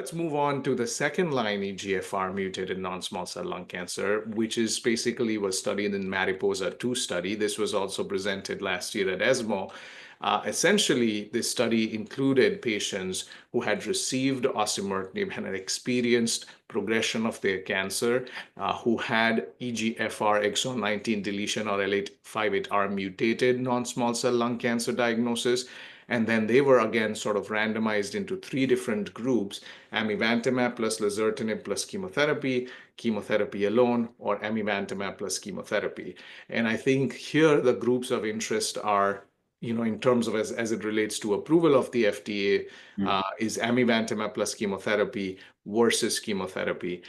let's move on to the second line EGFR mutated non-small cell lung cancer, which is basically was studied in Mariposa 2 study. This was also presented last year at ESMO. Essentially, this study included patients who had received osimertinib and had experienced progression of their cancer, who had EGFR exon 19 deletion or L858R mutated non-small cell lung cancer diagnosis. And then they were again sort of randomized into three different groups: amivantamab plus lazertinib plus chemotherapy, chemotherapy alone, or amivantamab plus chemotherapy. And I think here the groups of interest are, in terms of as it relates to approval of the FDA, is amivantamab plus chemotherapy versus chemotherapy.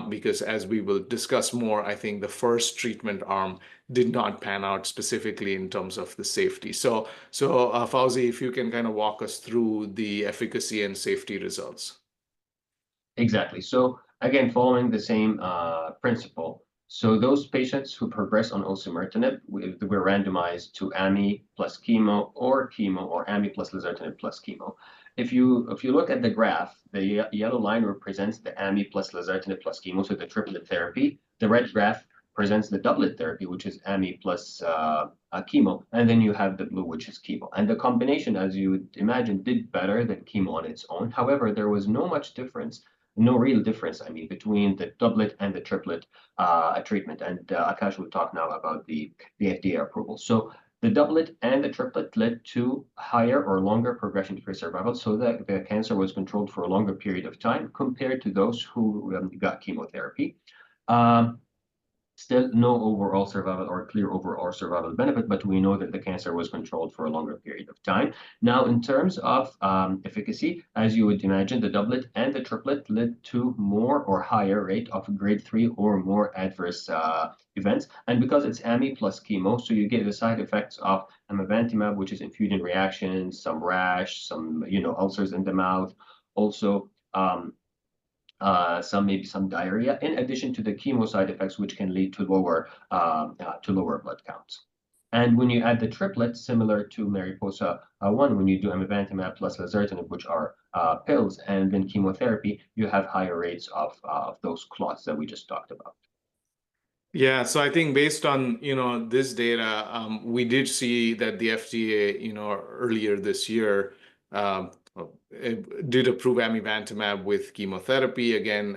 Because as we will discuss more, I think the first treatment arm did not pan out specifically in terms of the safety. So Fauzi, if you can kind of walk us through the efficacy and safety results. Exactly. So again, following the same principle. So those patients who progress on osimertinib were randomized to AMI plus chemo or AMI plus lazertinib plus chemo. If you look at the graph, the yellow line represents the AMI plus lazertinib plus chemo, so the triplet therapy. The red graph presents the doublet therapy, which is AMI plus chemo, and then you have the blue, which is chemo. And the combination, as you would imagine, did better than chemo on its own. However, there was no real difference, between the doublet and the triplet treatment. And Akash will talk now about the FDA approval. So the doublet and the triplet led to higher or longer progression-free survival, so that the cancer was controlled for a longer period of time compared to those who got chemotherapy. Still no overall survival or clear overall survival benefit, but we know that the cancer was controlled for a longer period of time. Now, in terms of efficacy, as you would imagine, the doublet and the triplet led to more or higher rate of grade 3 or more adverse events. And because it's AMI plus chemo, so you get the side effects of amivantamab, which is infusion reactions, some rash, some ulcers in the mouth, also maybe some diarrhea, in addition to the chemo side effects, which can lead to lower blood counts. And when you add the triplet, similar to Mariposa 1, when you do amivantamab plus lazertinib, which are pills, and then chemotherapy, you have higher rates of those clots that we just talked about. Yeah, so I think based on this data, we did see that the FDA earlier this year did approve amivantamab with chemotherapy, again,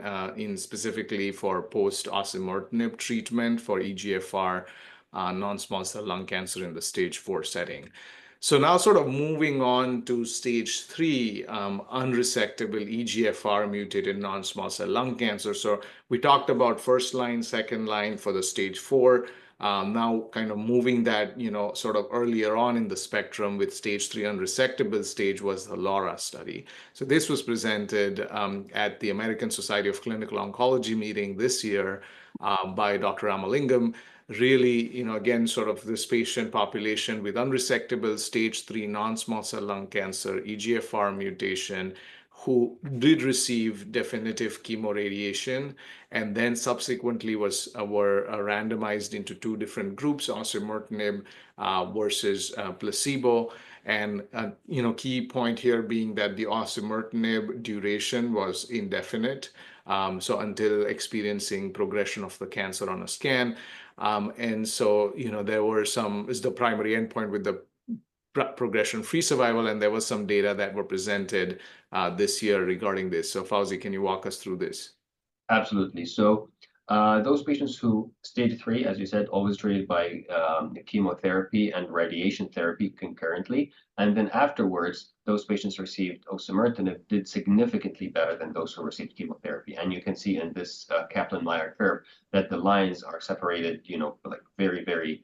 specifically for post-osimertinib treatment for EGFR non-small cell lung cancer in the stage 4 setting. So now sort of moving on to stage 3, unresectable EGFR mutated non-small cell lung cancer. So we talked about first line, second line for the stage 4. Now kind of moving that, sort of earlier on in the spectrum with stage 3 unresectable stage was the Laura study. So this was presented at the American Society of Clinical Oncology meeting this year by Dr. Ramalingam. Really, again, sort of this patient population with unresectable stage 3 non-small cell lung cancer, EGFR mutation, who did receive definitive chemoradiation, and then subsequently were randomized into two different groups, osimertinib versus placebo. And key point here being that the osimertinib duration was indefinite, so until experiencing progression of the cancer on a scan. And so there were is the primary endpoint with the progression-free survival, and there was some data that were presented this year regarding this. So Fauzi, can you walk us through this? Absolutely. So those patients who stage 3, as you said, always treated by chemotherapy and radiation therapy concurrently, and then afterwards, those patients received osimertinib, did significantly better than those who received chemotherapy. And you can see in this Kaplan-Meier curve that the lines are separated, like very, very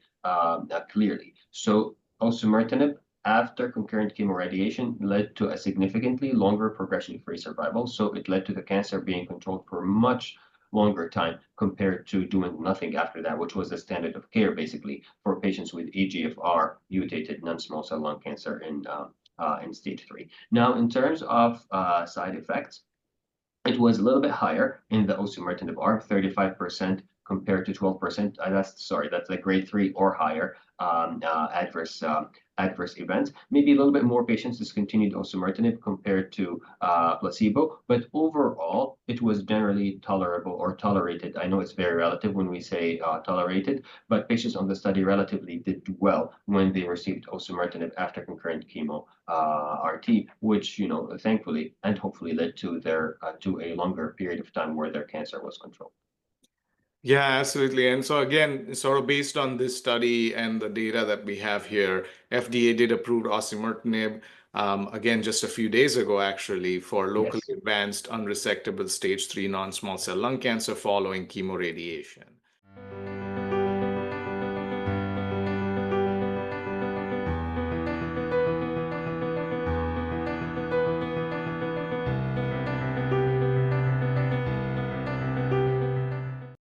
clearly. So osimertinib after concurrent chemoradiation led to a significantly longer progression-free survival. So it led to the cancer being controlled for much longer time compared to doing nothing after that, which was the standard of care basically for patients with EGFR mutated non-small cell lung cancer in stage 3. Now, in terms of side effects, it was a little bit higher in the osimertinib arm, 35% compared to 12%. That's like grade 3 or higher adverse events. Maybe a little bit more patients discontinued osimertinib compared to placebo, but overall, it was generally tolerable or tolerated. I know it's very relative when we say tolerated, but patients on the study relatively did well when they received osimertinib after concurrent chemo RT, which, thankfully and hopefully led to to a longer period of time where their cancer was controlled. Yeah, absolutely. And so again, sort of based on this study and the data that we have here, FDA did approve osimertinib, again, just a few days ago, actually, for locally Yes. advanced unresectable stage 3 non-small cell lung cancer following chemoradiation.